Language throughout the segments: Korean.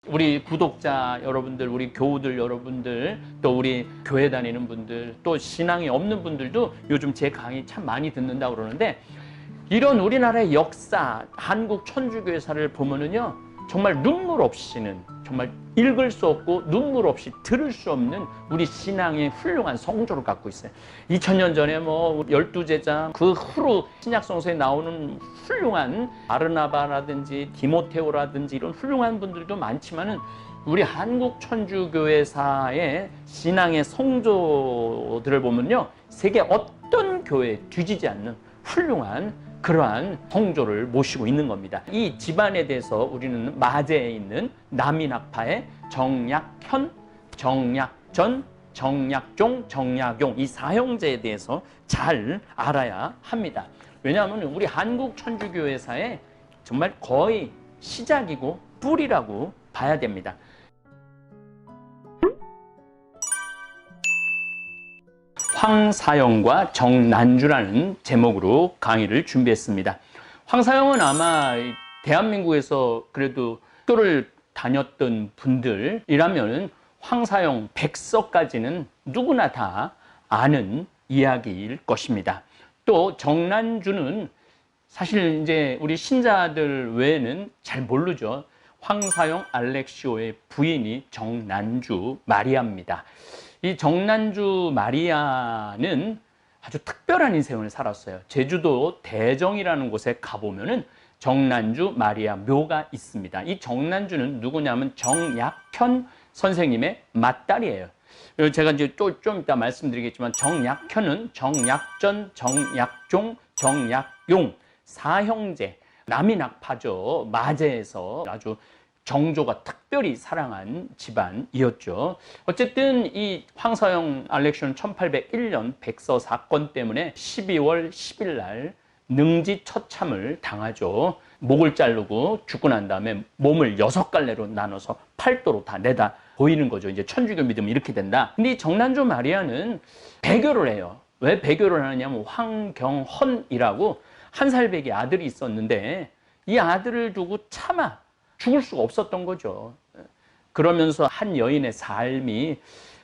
우리 구독자 여러분들, 우리 교우들 여러분들, 또 우리 교회 다니는 분들, 또 신앙이 없는 분들도 요즘 제 강의 참 많이 듣는다고 그러는데, 이런 우리나라의 역사, 한국 천주교회사를 보면은요, 정말 눈물 없이는, 정말 읽을 수 없고 눈물 없이 들을 수 없는 우리 신앙의 훌륭한 성조를 갖고 있어요. 2000년 전에 뭐 12제자, 그 후로 신약성서에 나오는 훌륭한 바르나바라든지 디모테오라든지 이런 훌륭한 분들도 많지만은, 우리 한국 천주교회사의 신앙의 성조들을 보면요, 세계 어떤 교회에 뒤지지 않는 훌륭한 그러한 성조를 모시고 있는 겁니다. 이 집안에 대해서 우리는 마제에 있는 남인학파의 정약현, 정약전, 정약종, 정약용, 이 사형제에 대해서 잘 알아야 합니다. 왜냐하면 우리 한국 천주교회사의 정말 거의 시작이고 뿌리라고 봐야 됩니다. 황사영과 정난주라는 제목으로 강의를 준비했습니다. 황사영은 아마 대한민국에서 그래도 학교를 다녔던 분들이라면 황사영 백서까지는 누구나 다 아는 이야기일 것입니다. 또 정난주는 사실 이제 우리 신자들 외에는 잘 모르죠. 황사영 알렉시오의 부인이 정난주 마리아입니다. 이 정난주 마리아는 아주 특별한 인생을 살았어요. 제주도 대정이라는 곳에 가보면은 정난주 마리아 묘가 있습니다. 이 정난주는 누구냐면 정약현 선생님의 맏딸이에요. 그리고 제가 이제 또 좀 이따 말씀드리겠지만, 정약현은 정약전, 정약종, 정약용 사형제, 남인학파죠. 마제에서 아주 정조가 특별히 사랑한 집안이었죠. 어쨌든 이 황사영 알렉시오는 1801년 백서 사건 때문에 12월 10일 날 능지 처참을 당하죠. 목을 자르고 죽고 난 다음에 몸을 6갈래로 나눠서 팔도로 다 내다 보이는 거죠. 이제 천주교 믿으면 이렇게 된다. 근데 이 정난주 마리아는 배교를 해요. 왜 배교를 하느냐면, 황경헌이라고 1살배기 아들이 있었는데, 이 아들을 두고 차마 죽을 수가 없었던 거죠. 그러면서 한 여인의 삶이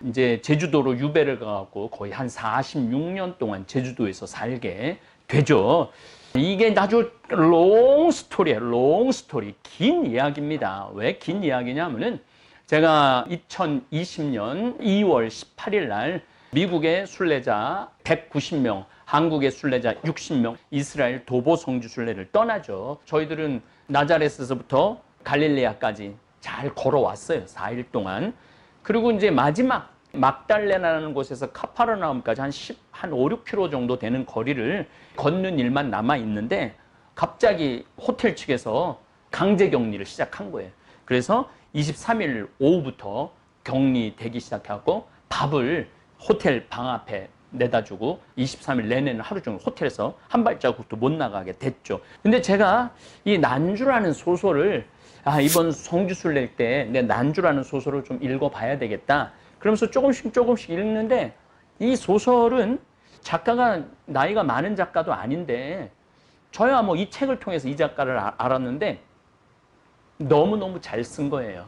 이제 제주도로 유배를 가고 거의 한 46년 동안 제주도에서 살게 되죠. 이게 아주 롱 스토리예요. 롱 스토리. 긴 이야기입니다. 왜 긴 이야기냐면은, 제가 2020년 2월 18일 날 미국의 순례자 190명, 한국의 순례자 60명, 이스라엘 도보 성지 순례를 떠나죠. 저희들은 나자렛에서부터 갈릴레아까지 잘 걸어왔어요. 4일 동안. 그리고 이제 마지막 막달레나라는 곳에서 카파르나움까지 한 5, 6km 정도 되는 거리를 걷는 일만 남아 있는데, 갑자기 호텔 측에서 강제 격리를 시작한 거예요. 그래서 23일 오후부터 격리되기 시작하고, 밥을 호텔 방 앞에 내다 주고 23일 내내는 하루 종일 호텔에서 한 발자국도 못 나가게 됐죠. 근데 제가 이 난주라는 소설을 이번 성지순례 때 내 난주라는 소설을 좀 읽어봐야 되겠다. 그러면서 조금씩 읽는데, 이 소설은 작가가 나이가 많은 작가도 아닌데, 저야 뭐 이 책을 통해서 이 작가를 알았는데 너무너무 잘 쓴 거예요.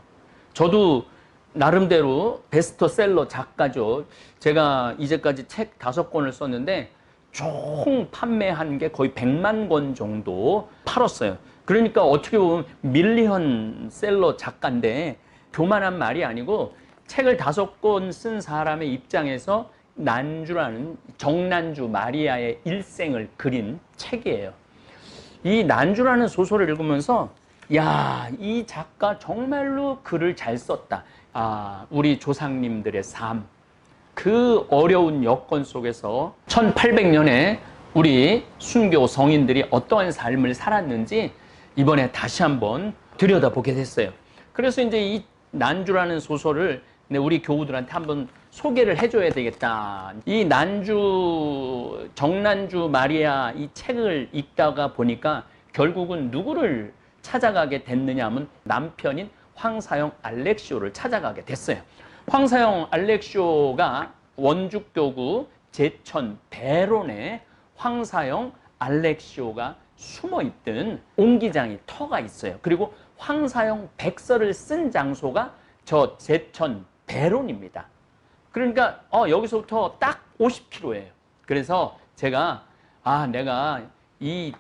저도 나름대로 베스트셀러 작가죠. 제가 이제까지 책 5권을 썼는데 총 판매한 게 거의 100만 권 정도 팔았어요. 그러니까 어떻게 보면 밀리언 셀러 작가인데, 교만한 말이 아니고 책을 5권 쓴 사람의 입장에서 난주라는 정난주 마리아의 일생을 그린 책이에요. 이 난주라는 소설을 읽으면서, 야, 이 작가 정말로 글을 잘 썼다. 우리 조상님들의 삶, 그 어려운 여건 속에서 1800년에 우리 순교 성인들이 어떠한 삶을 살았는지 이번에 다시 한번 들여다보게 됐어요. 그래서 이제 이 난주라는 소설을 우리 교우들한테 한번 소개를 해줘야 되겠다. 이 난주, 정난주 마리아 이 책을 읽다가 보니까 결국은 누구를 찾아가게 됐느냐 하면, 남편인 황사영 알렉시오를 찾아가게 됐어요. 황사영 알렉시오가 원주교구 제천 대론에 황사영 알렉시오가 숨어있던 옹기장이 터가 있어요. 그리고 황사용 백서를 쓴 장소가 저 제천 배론입니다. 그러니까 여기서부터 딱 50km예요. 그래서 제가 내가 이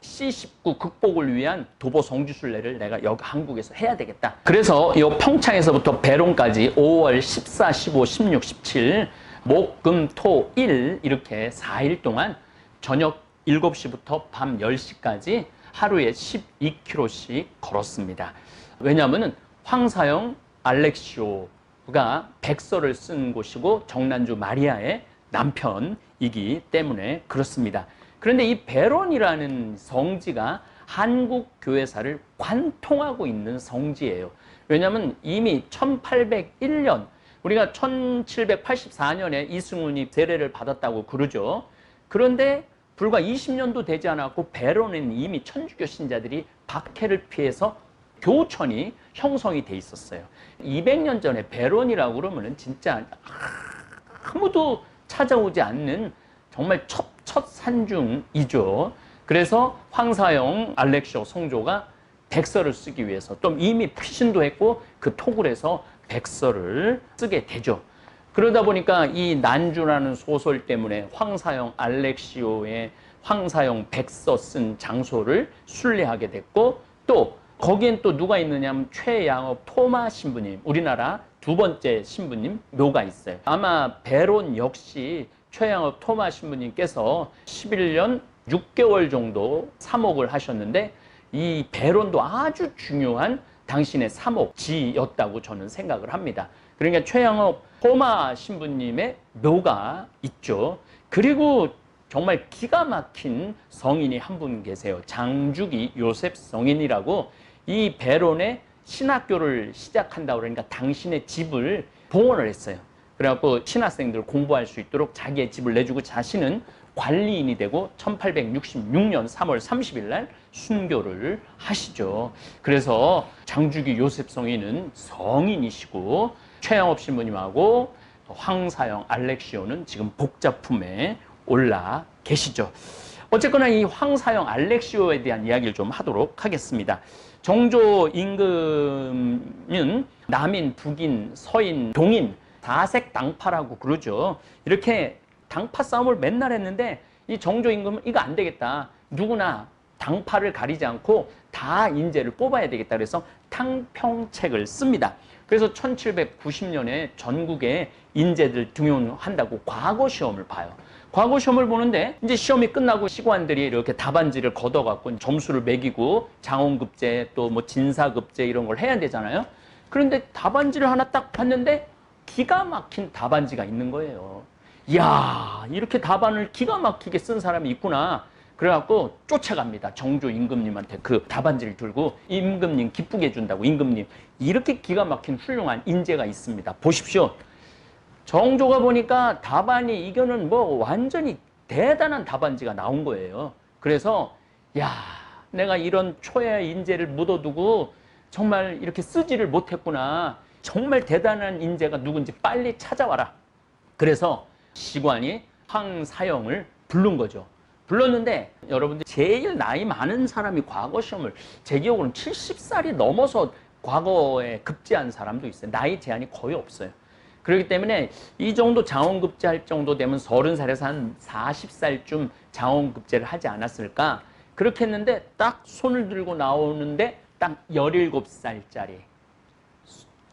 C19 극복을 위한 도보 성지순례를 내가 여기 한국에서 해야 되겠다. 그래서 이 평창에서부터 배론까지 5월 14, 15, 16, 17 목, 금, 토, 일 이렇게 4일 동안 저녁 7시부터 밤 10시까지 하루에 12km씩 걸었습니다. 왜냐하면 황사영 알렉시오가 백서를 쓴 곳이고 정난주 마리아의 남편이기 때문에 그렇습니다. 그런데 이 베론이라는 성지가 한국 교회사를 관통하고 있는 성지예요. 왜냐하면 이미 1801년 우리가 1784년에 이승훈이 세례를 받았다고 그러죠. 그런데 불과 20년도 되지 않았고 베론은 이미 천주교 신자들이 박해를 피해서 교천이 형성이 돼 있었어요. 200년 전에 베론이라고 그러면은 진짜 아무도 찾아오지 않는 정말 첫 산중이죠. 그래서 황사영 알렉시오 성조가 백서를 쓰기 위해서 또 이미 피신도 했고 그 톡을 해서 백서를 쓰게 되죠. 그러다 보니까 이 난주라는 소설 때문에 황사영 알렉시오의 황사영 백서 쓴 장소를 순례하게 됐고 또 거기엔 또 누가 있느냐면 최양업 토마 신부님, 우리나라 두 번째 신부님 묘가 있어요. 아마 베론 역시 최양업 토마 신부님께서 11년 6개월 정도 사목을 하셨는데 이 베론도 아주 중요한 당신의 사목지였다고 저는 생각을 합니다. 그러니까 최양업 토마 신부님의 묘가 있죠. 그리고 정말 기가 막힌 성인이 한 분 계세요. 장주기 요셉 성인이라고 이 베론에 신학교를 시작한다고 그러니까 당신의 집을 봉헌을 했어요. 그래갖고 신학생들 공부할 수 있도록 자기의 집을 내주고 자신은 관리인이 되고 1866년 3월 30일 날 순교를 하시죠. 그래서 장주기 요셉 성인은 성인이시고 최양업 신부님하고 황사영 알렉시오는 지금 복자품에 올라 계시죠. 어쨌거나 이 황사영 알렉시오에 대한 이야기를 좀 하도록 하겠습니다. 정조 임금은 남인, 북인, 서인, 동인 다색 당파라고 그러죠. 이렇게 당파 싸움을 맨날 했는데 이 정조 임금은 이거 안 되겠다. 누구나 당파를 가리지 않고 다 인재를 뽑아야 되겠다. 그래서 탕평책을 씁니다. 그래서 1790년에 전국에 인재들 등용한다고 과거 시험을 봐요. 과거 시험을 보는데 이제 시험이 끝나고 시관들이 이렇게 답안지를 걷어갖고 점수를 매기고 장원급제 또 뭐 진사급제 이런 걸 해야 되잖아요. 그런데 답안지를 하나 딱 봤는데 기가 막힌 답안지가 있는 거예요. 이야, 이렇게 답안을 기가 막히게 쓴 사람이 있구나. 그래갖고 쫓아갑니다. 정조 임금님한테 그 답안지를 들고 임금님 기쁘게 해준다고 임금님 이렇게 기가 막힌 훌륭한 인재가 있습니다. 보십시오. 정조가 보니까 답안이 이거는 뭐 완전히 대단한 답안지가 나온 거예요. 그래서 야, 내가 이런 초야 인재를 묻어두고 정말 이렇게 쓰지를 못했구나. 정말 대단한 인재가 누군지 빨리 찾아와라. 그래서 시관이 황사영을 부른 거죠. 불렀는데 여러분들 제일 나이 많은 사람이 과거 시험을 제 기억으로는 70살이 넘어서 과거에 급제한 사람도 있어요. 나이 제한이 거의 없어요. 그렇기 때문에 이 정도 장원급제할 정도 되면 30살에서 한 40살쯤 장원급제를 하지 않았을까 그렇게 했는데 딱 손을 들고 나오는데 딱 17살짜리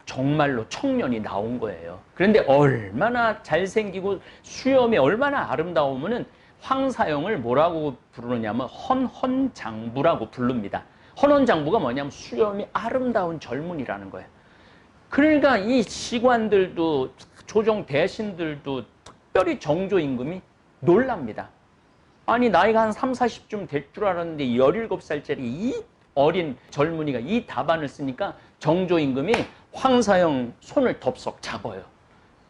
정말로 청년이 나온 거예요. 그런데 얼마나 잘생기고 수염이 얼마나 아름다우면은 황사영을 뭐라고 부르느냐면 헌헌장부라고 부릅니다. 헌헌장부가 뭐냐면 수염이 아름다운 젊은이라는 거예요. 그러니까 이 시관들도 조정 대신들도 특별히 정조 임금이 놀랍니다. 아니 나이가 한 3, 40쯤 될 줄 알았는데 17살짜리 이 어린 젊은이가 이 답안을 쓰니까 정조 임금이 황사영 손을 덥석 잡아요.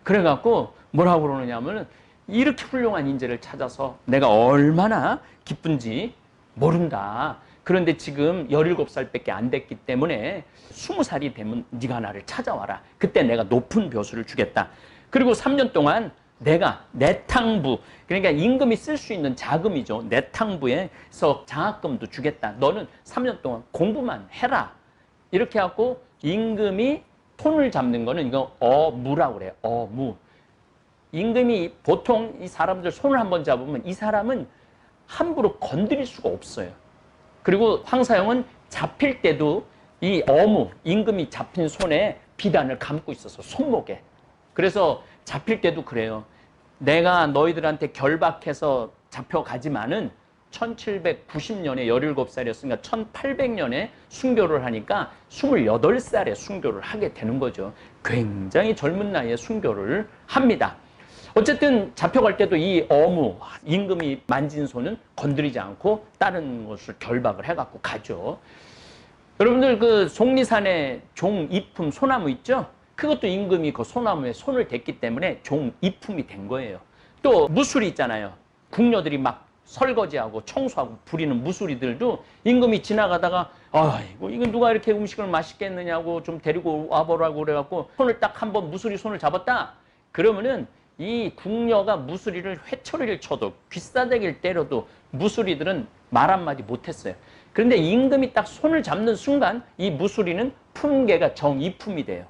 그래갖고 뭐라고 그러느냐면 이렇게 훌륭한 인재를 찾아서 내가 얼마나 기쁜지 모른다. 그런데 지금 17살밖에 안 됐기 때문에 20살이 되면 네가 나를 찾아와라. 그때 내가 높은 벼슬을 주겠다. 그리고 3년 동안 내가 내탕부, 그러니까 임금이 쓸 수 있는 자금이죠. 내탕부에서 장학금도 주겠다. 너는 3년 동안 공부만 해라. 이렇게 하고 임금이 손을 잡는 거는 이거 어무라고 그래요. 어무. 임금이 보통 이 사람들 손을 한번 잡으면 이 사람은 함부로 건드릴 수가 없어요. 그리고 황사영은 잡힐 때도 이 어무, 임금이 잡힌 손에 비단을 감고 있어서 손목에. 그래서 잡힐 때도 그래요. 내가 너희들한테 결박해서 잡혀가지만은 1790년에 17살이었으니까 1800년에 순교를 하니까 28살에 순교를 하게 되는 거죠. 굉장히 젊은 나이에 순교를 합니다. 어쨌든 잡혀갈 때도 이 어무, 임금이 만진 손은 건드리지 않고 다른 것을 결박을 해갖고 가죠. 여러분들 그 속리산에 종이품 소나무 있죠? 그것도 임금이 그 소나무에 손을 댔기 때문에 종이품이 된 거예요. 또 무술이 있잖아요. 궁녀들이 막 설거지하고 청소하고 부리는 무술이들도 임금이 지나가다가 아이고 이거 누가 이렇게 음식을 맛있게 했느냐고 좀 데리고 와보라고 그래갖고 손을 딱 한번 무술이 손을 잡았다. 그러면은 이 궁녀가 무술이를 회초리를 쳐도 귀싸대기를 때려도 무술이들은 말 한마디 못했어요. 그런데 임금이 딱 손을 잡는 순간 이 무술이는 품계가 정이품이 돼요.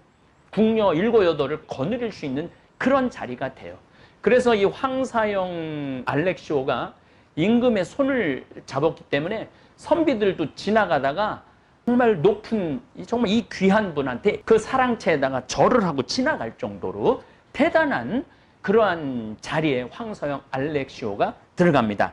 궁녀 7, 8을 거느릴 수 있는 그런 자리가 돼요. 그래서 이 황사영 알렉시오가 임금의 손을 잡았기 때문에 선비들도 지나가다가 정말 높은, 정말 이 귀한 분한테 그 사랑채에다가 절을 하고 지나갈 정도로 대단한 그러한 자리에 황사영 알렉시오가 들어갑니다.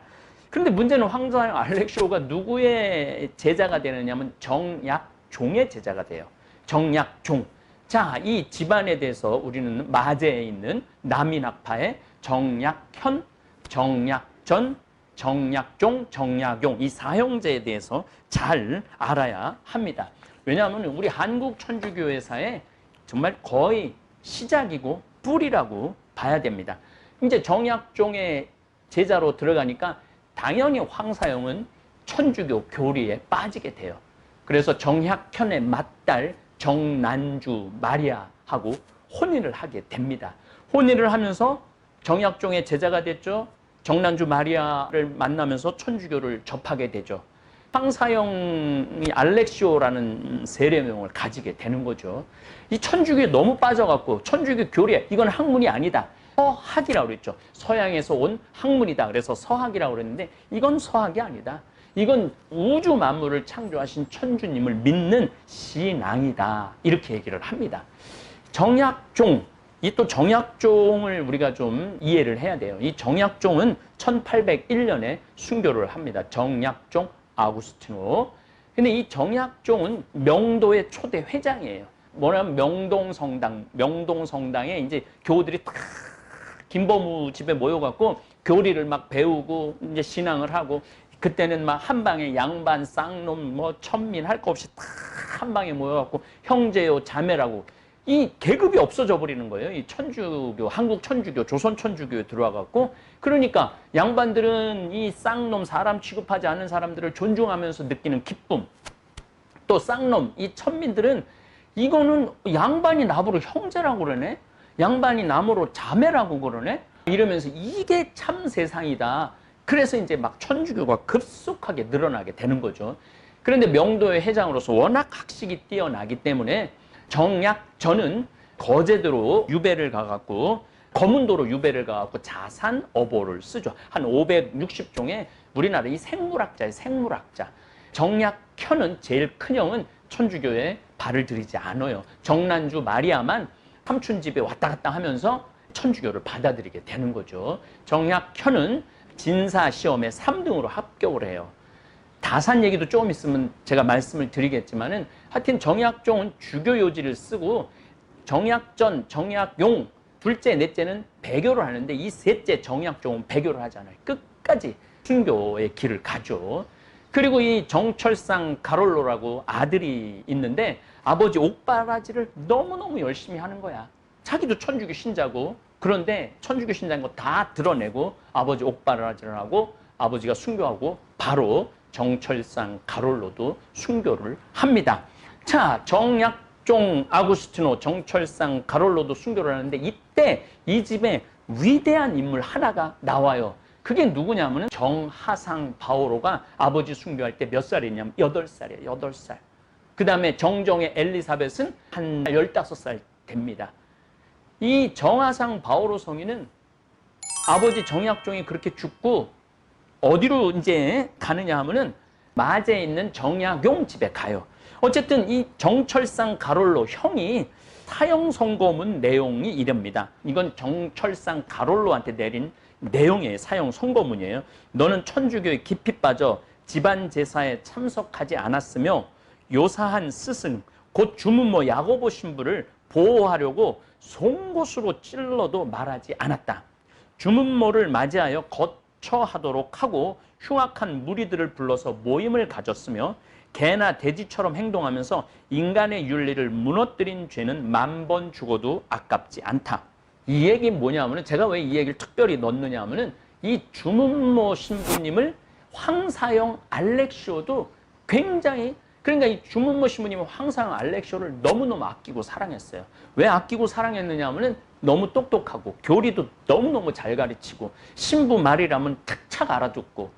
그런데 문제는 황사영 알렉시오가 누구의 제자가 되느냐면 정약종의 제자가 돼요. 정약종. 자, 이 집안에 대해서 우리는 마제에 있는 남인학파의 정약현, 정약전, 정약종, 정약용 이 사형제에 대해서 잘 알아야 합니다. 왜냐하면 우리 한국 천주교회사의 정말 거의 시작이고 뿌리라고 봐야 됩니다. 이제 정약종의 제자로 들어가니까 당연히 황사영은 천주교 교리에 빠지게 돼요. 그래서 정약현의 맏딸 정난주 마리아하고 혼인을 하게 됩니다. 혼인을 하면서 정약종의 제자가 됐죠. 정난주 마리아를 만나면서 천주교를 접하게 되죠. 황사영이 알렉시오라는 세례명을 가지게 되는 거죠. 이 천주교에 너무 빠져갖고 천주교 교리, 이건 학문이 아니다. 서학이라고 그랬죠. 서양에서 온 학문이다. 그래서 서학이라고 그랬는데 이건 서학이 아니다. 이건 우주 만물을 창조하신 천주님을 믿는 신앙이다. 이렇게 얘기를 합니다. 정약종, 이 또 정약종을 우리가 좀 이해를 해야 돼요. 이 정약종은 1801년에 순교를 합니다. 정약종 아구스티노. 근데 이 정약종은 명도의 초대 회장이에요. 뭐냐면 명동성당에 이제 교우들이 탁 김범우 집에 모여갖고 교리를 막 배우고 이제 신앙을 하고, 그때는 막 한방에 양반, 쌍놈, 뭐 천민 할 거 없이 다 한방에 모여갖고 형제요, 자매라고 이 계급이 없어져 버리는 거예요. 이 천주교, 한국 천주교, 조선 천주교에 들어와갖고, 그러니까 양반들은 이 쌍놈, 사람 취급하지 않은 사람들을 존중하면서 느끼는 기쁨, 또 쌍놈, 이 천민들은 이거는 양반이 나보고 형제라고 그러네, 양반이 나보고 자매라고 그러네, 이러면서 이게 참 세상이다. 그래서 이제 막 천주교가 급속하게 늘어나게 되는 거죠. 그런데 명도의 회장으로서 워낙 학식이 뛰어나기 때문에 정약전은 거제도로 유배를 가갖고, 거문도로 유배를 가갖고 자산 어보를 쓰죠. 한 560종의 우리나라 이 생물학자의 생물학자. 정약현은 제일 큰 형은 천주교에 발을 들이지 않아요. 정난주 마리아만 삼촌 집에 왔다 갔다 하면서 천주교를 받아들이게 되는 거죠. 정약현은 진사시험에 3등으로 합격을 해요. 다산 얘기도 조금 있으면 제가 말씀을 드리겠지만은, 하여튼 정약종은 주교요지를 쓰고 정약전, 정약용 둘째, 넷째는 배교를 하는데 이 셋째 정약종은 배교를 하잖아요. 끝까지 순교의 길을 가죠. 그리고 이 정철상 가롤로라고 아들이 있는데 아버지 옥바라지를 너무너무 열심히 하는 거야. 자기도 천주교 신자고, 그런데 천주교 신자인 거 다 드러내고 아버지 옥바라지를 하고 아버지가 순교하고 바로 정철상 가롤로도 순교를 합니다. 자, 정약종 아구스티노, 정철상 가롤로도 순교를 하는데 이때 이 집에 위대한 인물 하나가 나와요. 그게 누구냐면 정하상 바오로가 아버지 순교할 때 몇 살이냐면 8살이에요. 8살. 그 다음에 정정의 엘리사벳은 한 15살 됩니다. 이 정하상 바오로 성인은 아버지 정약종이 그렇게 죽고 어디로 이제 가느냐 하면은 마제에 있는 정약용 집에 가요. 어쨌든 이 정철상 가롤로 형이 사형 선고문 내용이 이럽니다. 이건 정철상 가롤로한테 내린 내용이에요. 사형 선고문이에요. 너는 천주교에 깊이 빠져 집안 제사에 참석하지 않았으며 요사한 스승 곧 주문모 야고보 신부를 보호하려고 송곳으로 찔러도 말하지 않았다. 주문모를 맞이하여 거처하도록 하고 흉악한 무리들을 불러서 모임을 가졌으며 개나 돼지처럼 행동하면서 인간의 윤리를 무너뜨린 죄는 10,000번 죽어도 아깝지 않다. 이 얘기 뭐냐면은 제가 왜 이 얘기를 특별히 넣느냐 하면은 이 주문모 신부님을 황사영 알렉시오도 굉장히 그러니까 이 주문모 신부님은 황사영 알렉시오를 너무너무 아끼고 사랑했어요. 왜 아끼고 사랑했느냐 하면은 너무 똑똑하고 교리도 너무너무 잘 가르치고 신부 말이라면 탁착 알아듣고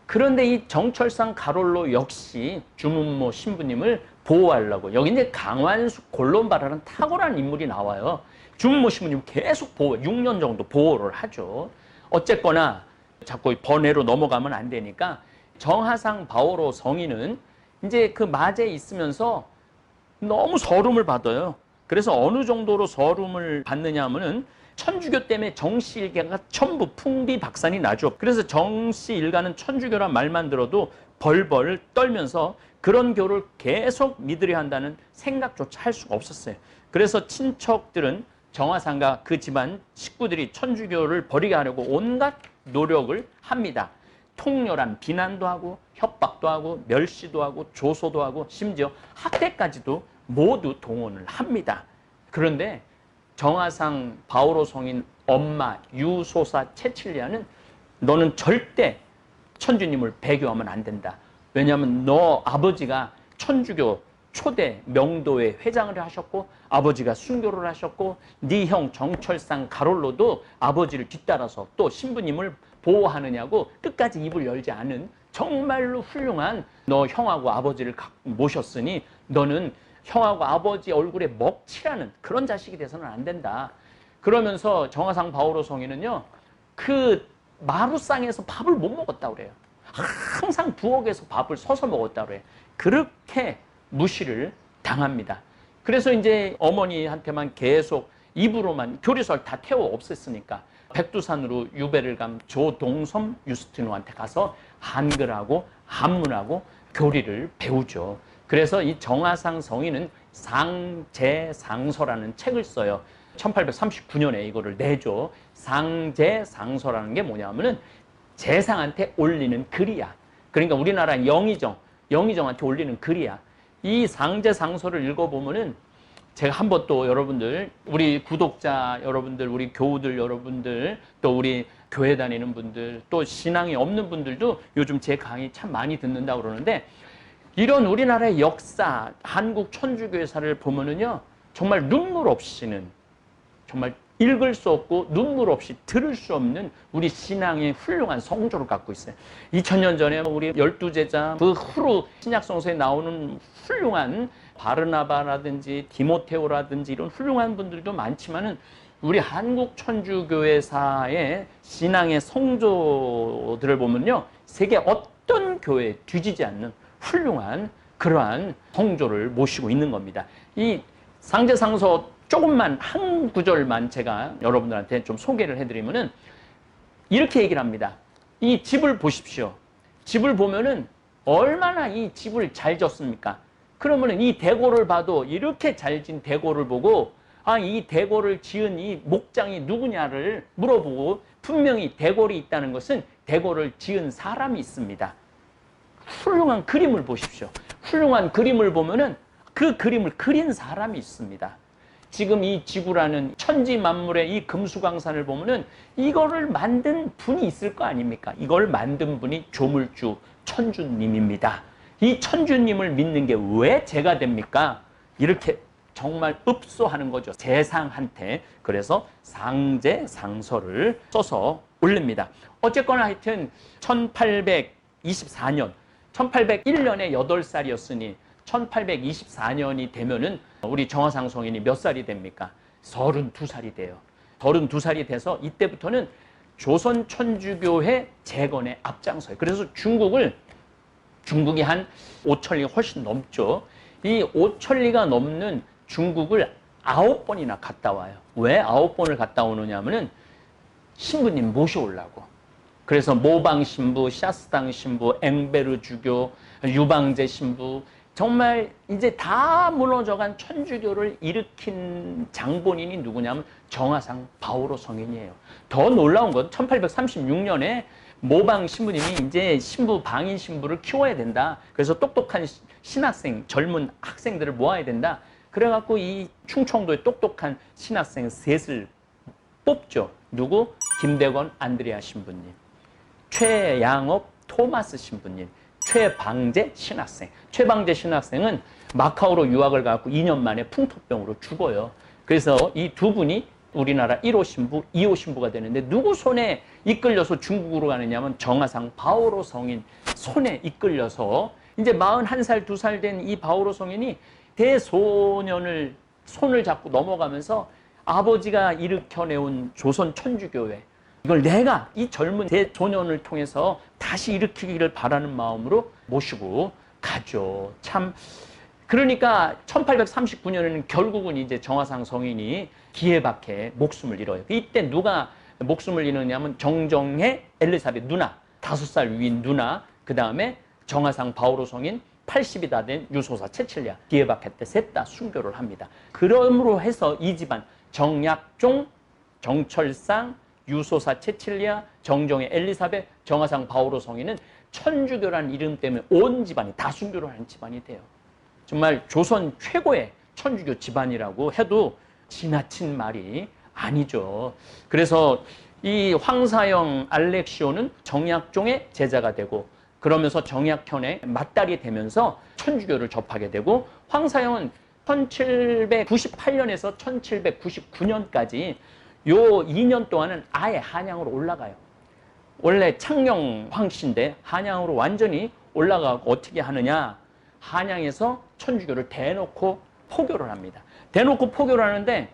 그런데 이 정철상 가롤로 역시 주문모 신부님을 보호하려고 여기 이제 강완숙 골론바라는 탁월한 인물이 나와요. 주문모 신부님 계속 보호, 6년 정도 보호를 하죠. 어쨌거나 자꾸 번외로 넘어가면 안 되니까 정하상 바오로 성인은 이제 그 마제에 있으면서 너무 서름을 받아요. 그래서 어느 정도로 서름을 받느냐 하면은 천주교 때문에 정씨 일가가 전부 풍비박산이 나죠. 그래서 정씨 일가는 천주교란 말만 들어도 벌벌 떨면서 그런 교를 계속 믿으려 한다는 생각조차 할 수가 없었어요. 그래서 친척들은 정하상과 그 집안 식구들이 천주교를 버리게 하려고 온갖 노력을 합니다. 통렬한 비난도 하고 협박도 하고 멸시도 하고 조소도 하고 심지어 학대까지도 모두 동원을 합니다. 그런데 정하상 바오로 성인 엄마 유소사 채칠리아는 너는 절대 천주님을 배교하면 안 된다. 왜냐하면 너 아버지가 천주교 초대 명도회 회장을 하셨고 아버지가 순교를 하셨고 네 형 정철상 가롤로도 아버지를 뒤따라서 또 신부님을 보호하느냐고 끝까지 입을 열지 않은 정말로 훌륭한 너 형하고 아버지를 모셨으니 너는 형하고 아버지 얼굴에 먹칠하는 그런 자식이 돼서는 안 된다. 그러면서 정하상 바오로 성인은요, 그 마루상에서 밥을 못 먹었다고 그래요. 항상 부엌에서 밥을 서서 먹었다고 그래요. 그렇게 무시를 당합니다. 그래서 이제 어머니한테만 계속 입으로만 교리서를 다 태워 없앴으니까 백두산으로 유배를 간 조동섬 유스티노한테 가서 한글하고 한문하고 교리를 배우죠. 그래서 이 정하상 성인은 상제상서라는 책을 써요. 1839년에 이거를 내죠. 상제상서라는 게 뭐냐면은 재상한테 올리는 글이야. 그러니까 우리나라 영의정한테 올리는 글이야. 이 상제상서를 읽어보면은 제가 한번 또 여러분들, 우리 구독자 여러분들, 우리 교우들 여러분들, 또 우리 교회 다니는 분들, 또 신앙이 없는 분들도 요즘 제 강의 참 많이 듣는다고 그러는데 이런 우리나라의 역사, 한국 천주교회사를 보면은요, 정말 눈물 없이는, 정말 읽을 수 없고 눈물 없이 들을 수 없는 우리 신앙의 훌륭한 성조를 갖고 있어요. 2000년 전에 우리 12제자, 그 후로 신약성서에 나오는 훌륭한 바르나바라든지 디모테오라든지 이런 훌륭한 분들도 많지만은 우리 한국 천주교회사의 신앙의 성조들을 보면요, 세계 어떤 교회에 뒤지지 않는 훌륭한 그러한 성조를 모시고 있는 겁니다. 이 상제상서 조금만 한 구절만 제가 여러분들한테 좀 소개를 해드리면은 이렇게 얘기를 합니다. 이 집을 보십시오. 집을 보면은 얼마나 이 집을 잘 졌습니까? 그러면은 이 대고를 봐도 이렇게 잘 진 대고를 보고 아, 이 대고를 지은 이 목장이 누구냐를 물어보고 분명히 대궐이 있다는 것은 대고를 지은 사람이 있습니다. 훌륭한 그림을 보십시오. 훌륭한 그림을 보면은 그 그림을 그린 사람이 있습니다. 지금 이 지구라는 천지 만물의 이 금수강산을 보면은 이거를 만든 분이 있을 거 아닙니까? 이걸 만든 분이 조물주 천주님입니다. 이 천주님을 믿는 게 왜 죄가 됩니까? 이렇게 정말 읍소하는 거죠. 재상한테. 그래서 상제상서를 써서 올립니다. 어쨌거나 하여튼 1824년 1801년에 8살이었으니 1824년이 되면은 우리 정화상 성인이 몇 살이 됩니까? 32살이 돼요. 32살이 돼서 이때부터는 조선 천주교회 재건에 앞장서요. 그래서 중국이 한 5천리가 훨씬 넘죠. 이 5천리가 넘는 중국을 9번이나 갔다 와요. 왜 9번을 갔다 오느냐 하면은 신부님 모셔오려고. 그래서 모방 신부, 샤스당 신부, 앵베르 주교, 유방제 신부, 정말 이제 다 무너져간 천주교를 일으킨 장본인이 누구냐면 정화상 바오로 성인이에요. 더 놀라운 건 1836년에 모방 신부님이 이제 신부, 방인 신부를 키워야 된다. 그래서 똑똑한 신학생, 젊은 학생들을 모아야 된다. 그래갖고 이 충청도의 똑똑한 신학생 셋을 뽑죠. 누구? 김대건, 안드레아 신부님, 최양업, 토마스 신부님, 최방재 신학생. 최방재 신학생은 마카오로 유학을 가고 2년 만에 풍토병으로 죽어요. 그래서 이 두 분이 우리나라 1호 신부, 2호 신부가 되는데 누구 손에 이끌려서 중국으로 가느냐면 정화상 바오로 성인 손에 이끌려서 이제 41살, 2살 된 이 바오로 성인이 대소년을 손을 잡고 넘어가면서 아버지가 일으켜내온 조선 천주교회, 이걸 내가 이 젊은 대소년을 통해서 다시 일으키기를 바라는 마음으로 모시고 가죠. 참. 그러니까 1839년에는 결국은 이제 정화상 성인이 기해박해 목숨을 잃어요. 이때 누가 목숨을 잃느냐면 정정혜, 엘리사벳 누나, 5살 위인 누나, 그 다음에 정화상 바오로 성인 80이 다 된 유소사 채칠리아, 기해박해 때 셋 다 순교를 합니다. 그러므로 해서 이 집안 정약종, 정철상, 유소사 채칠리아, 정정혜 엘리사벳, 정화상 바오로 성인은 천주교라는 이름 때문에 온 집안이 다 순교를 하는 집안이 돼요. 정말 조선 최고의 천주교 집안이라고 해도 지나친 말이 아니죠. 그래서 이 황사영 알렉시오는 정약종의 제자가 되고 그러면서 정약현의 맏딸이 되면서 천주교를 접하게 되고 황사영은 1798년에서 1799년까지 요 2년 동안은 아예 한양으로 올라가요. 원래 창녕 황씨인데 한양으로 완전히 올라가고 어떻게 하느냐. 한양에서 천주교를 대놓고 포교를 합니다. 대놓고 포교를 하는데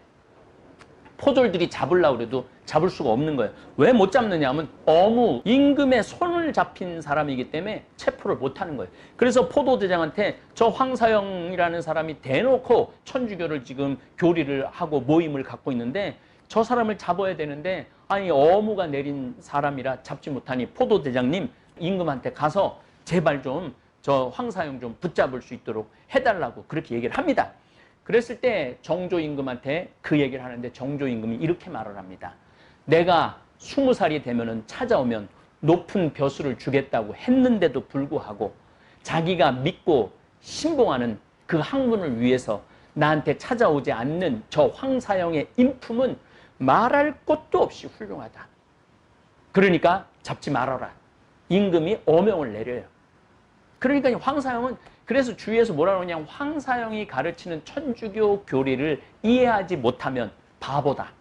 포졸들이 잡으려고 해도 잡을 수가 없는 거예요. 왜 못 잡느냐 하면 어무 임금의 손을 잡힌 사람이기 때문에 체포를 못 하는 거예요. 그래서 포도대장한테 저 황사영이라는 사람이 대놓고 천주교를 지금 교리를 하고 모임을 갖고 있는데 저 사람을 잡아야 되는데 아니 어무가 내린 사람이라 잡지 못하니 포도대장님 임금한테 가서 제발 좀 저 황사영 좀 붙잡을 수 있도록 해달라고 그렇게 얘기를 합니다. 그랬을 때 정조 임금한테 그 얘기를 하는데 정조 임금이 이렇게 말을 합니다. 내가 20살이 되면은 찾아오면 높은 벼슬을 주겠다고 했는데도 불구하고 자기가 믿고 신봉하는 그 학문을 위해서 나한테 찾아오지 않는 저 황사영의 인품은 말할 것도 없이 훌륭하다. 그러니까 잡지 말아라. 임금이 어명을 내려요. 그러니까 황사영은 그래서 주위에서 뭐라 그러냐, 황사영이 가르치는 천주교 교리를 이해하지 못하면 바보다.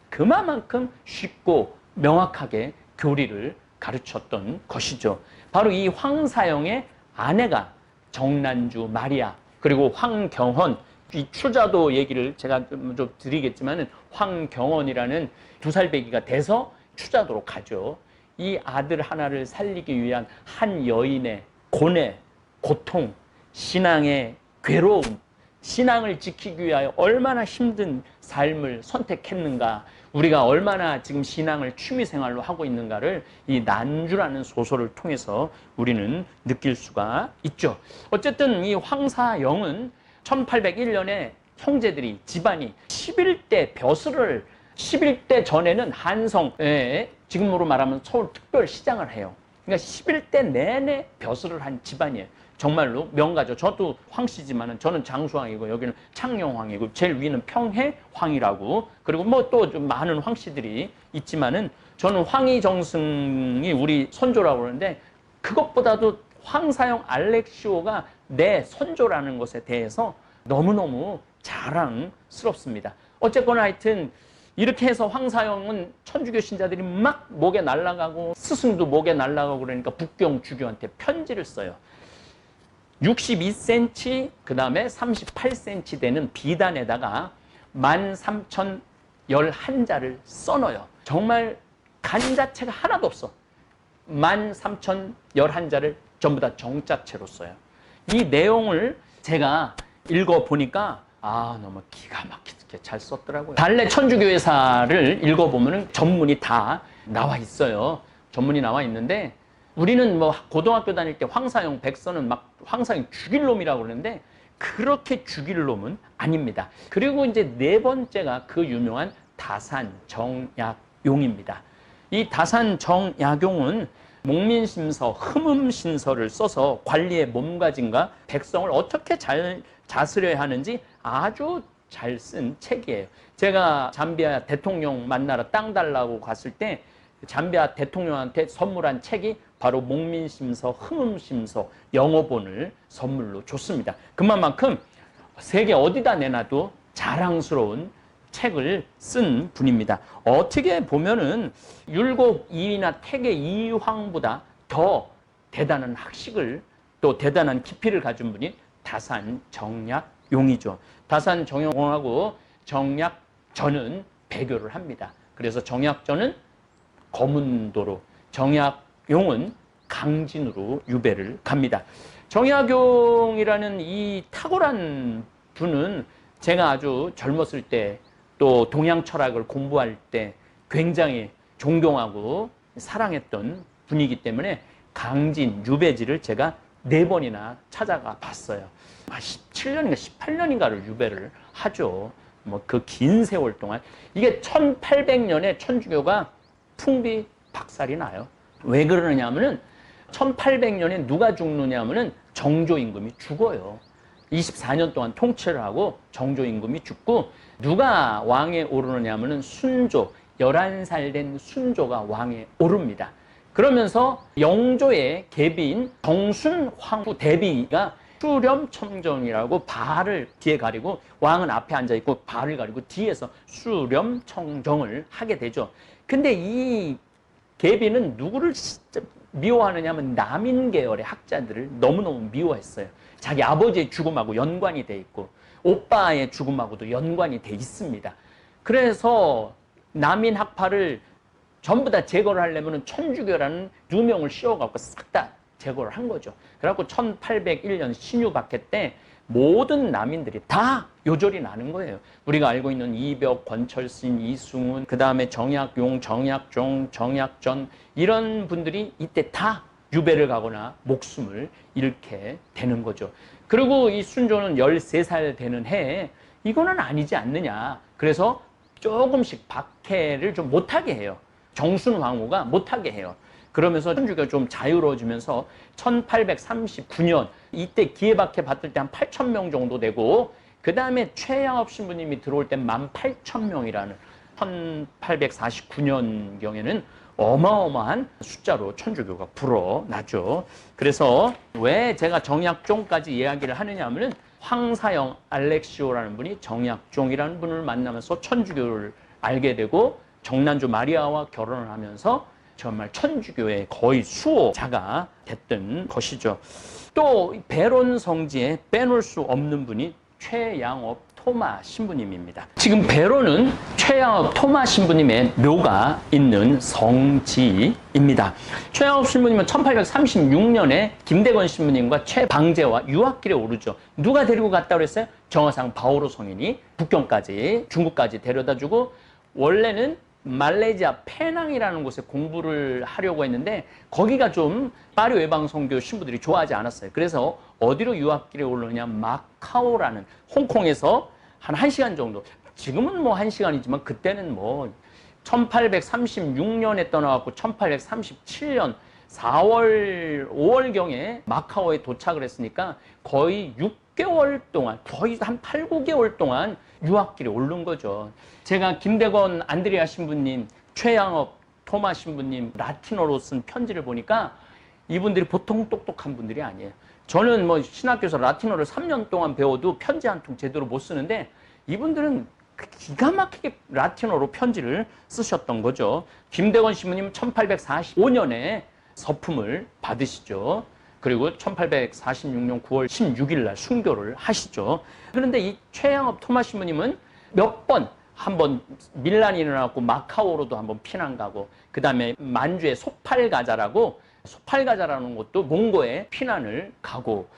그만큼 쉽고 명확하게 교리를 가르쳤던 것이죠. 바로 이 황사영의 아내가 정난주 마리아, 그리고 황경헌, 이 추자도 얘기를 제가 좀 드리겠지만은 황경헌이라는 2살배기가 돼서 추자도로 가죠. 이 아들 하나를 살리기 위한 한 여인의 고뇌, 고통, 신앙의 괴로움, 신앙을 지키기 위하여 얼마나 힘든 삶을 선택했는가, 우리가 얼마나 지금 신앙을 취미생활로 하고 있는가를 이 난주라는 소설을 통해서 우리는 느낄 수가 있죠. 어쨌든 이 황사영은 1801년에 형제들이 집안이 11대 벼슬을 11대 전에는 한성에 지금으로 말하면 서울특별시장을 해요. 그러니까 11대 내내 벼슬을 한 집안이에요. 정말로 명가죠. 저도 황씨지만은 저는 장수왕이고 여기는 창녕왕이고 제일 위는 평해황이라고, 그리고 뭐 또 좀 많은 황씨들이 있지만은 저는 황희정승이 우리 선조라고 그러는데 그것보다도 황사영 알렉시오가 내 선조라는 것에 대해서 너무너무 자랑스럽습니다. 어쨌거나 하여튼 이렇게 해서 황사영은 천주교 신자들이 막 목에 날아가고 스승도 목에 날아가고 그러니까 북경 주교한테 편지를 써요. 62cm, 그 다음에 38cm 되는 비단에다가 13,011자를 써넣어요. 정말 간 자체가 하나도 없어. 13,011자를 전부 다 정자체로 써요. 이 내용을 제가 읽어보니까 너무 기가 막히게 잘 썼더라고요. 달래 천주교회사를 읽어보면 전문이 다 나와 있어요. 전문이 나와 있는데 우리는 뭐 고등학교 다닐 때 황사용, 백서는 막 황사용 죽일 놈이라고 그러는데 그렇게 죽일 놈은 아닙니다. 그리고 이제 네 번째가 그 유명한 다산정약용입니다. 이 다산정약용은 목민심서, 흠음신서를 써서 관리의 몸가짐과 백성을 어떻게 잘 다스려야 하는지 아주 잘 쓴 책이에요. 제가 잠비아 대통령 만나러 땅 달라고 갔을 때 잠비아 대통령한테 선물한 책이 바로 목민심서, 흠음심서 영어본을 선물로 줬습니다. 그만큼 세계 어디다 내놔도 자랑스러운 책을 쓴 분입니다. 어떻게 보면은 율곡 2위나 태계 2황보다 더 대단한 학식을 또 대단한 깊이를 가진 분이 다산정약용이죠. 다산정약용하고 정약전은 배교를 합니다. 그래서 정약전은 거문도로, 정약용은 강진으로 유배를 갑니다. 정약용이라는 이 탁월한 분은 제가 아주 젊었을 때 또 동양 철학을 공부할 때 굉장히 존경하고 사랑했던 분이기 때문에 강진, 유배지를 제가 4번이나 찾아가 봤어요. 17년인가 18년인가를 유배를 하죠. 뭐 그 긴 세월 동안. 이게 1800년에 천주교가 풍비박살이 나요. 왜 그러느냐 하면은 1800년에 누가 죽느냐 하면은 정조임금이 죽어요. 24년 동안 통치를 하고 정조임금이 죽고 누가 왕에 오르느냐 하면은 순조, 11살 된 순조가 왕에 오릅니다. 그러면서 영조의 계비인 정순황후 대비가 수렴청정이라고 발을 뒤에 가리고 왕은 앞에 앉아있고 발을 가리고 뒤에서 수렴청정을 하게 되죠. 근데 이 계비는 누구를 진짜 미워하느냐 하면 남인 계열의 학자들을 너무너무 미워했어요. 자기 아버지의 죽음하고 연관이 돼 있고 오빠의 죽음하고도 연관이 돼 있습니다. 그래서 남인 학파를 전부 다 제거를 하려면 천주교라는 누명을 씌워갖고 싹 다 제거를 한 거죠. 그래갖고 1801년 신유박해 때 모든 남인들이 다 요절이 나는 거예요. 우리가 알고 있는 이벽, 권철신, 이승훈, 그 다음에 정약용, 정약종, 정약전 이런 분들이 이때 다 유배를 가거나 목숨을 잃게 되는 거죠. 그리고 이 순조는 13살 되는 해에 이거는 아니지 않느냐. 그래서 조금씩 박해를 좀 못하게 해요. 정순왕후가 못하게 해요. 그러면서 천주교가 좀 자유로워지면서 1839년 이때 기해박해 받을 때 한 8,000명 정도 되고 그 다음에 최양업 신부님이 들어올 때 18,000명이라는 1849년경에는 어마어마한 숫자로 천주교가 불어나죠. 그래서 왜 제가 정약종까지 이야기를 하느냐 하면은 황사영 알렉시오라는 분이 정약종이라는 분을 만나면서 천주교를 알게 되고 정난주 마리아와 결혼을 하면서 정말 천주교의 거의 수호자가 됐던 것이죠. 또 베론 성지에 빼놓을 수 없는 분이 최양업 토마 신부님입니다. 지금 베론은 최양업 토마 신부님의 묘가 있는 성지입니다. 최양업 신부님은 1836년에 김대건 신부님과 최방제와 유학길에 오르죠. 누가 데리고 갔다고 그랬어요? 정화상 바오로 성인이 북경까지 중국까지 데려다주고 원래는 말레이시아 페낭이라는 곳에 공부를 하려고 했는데 거기가 좀 파리 외방선교 신부들이 좋아하지 않았어요. 그래서 어디로 유학길에 오르느냐 마카오라는 홍콩에서 한 1시간 정도. 지금은 뭐 1시간이지만 그때는 뭐 1836년에 떠나갖고 1837년 4월, 5월경에 마카오에 도착을 했으니까 거의 6개월 동안, 거의 한 8, 9개월 동안 유학길에 오른 거죠. 제가 김대건 안드레아 신부님, 최양업 토마 신부님 라틴어로 쓴 편지를 보니까 이분들이 보통 똑똑한 분들이 아니에요. 저는 뭐 신학교에서 라틴어를 3년 동안 배워도 편지 한 통 제대로 못 쓰는데 이분들은 기가 막히게 라틴어로 편지를 쓰셨던 거죠. 김대건 신부님 1845년에 서품을 받으시죠. 그리고 1846년 9월 16일 날 순교를 하시죠. 그런데 이 최양업 토마 신부님은 몇 번 한번 밀란이 일어나고 마카오로도 한번 피난 가고, 그 다음에 만주의 소팔가자라는 곳도 몽고에 피난을 가고,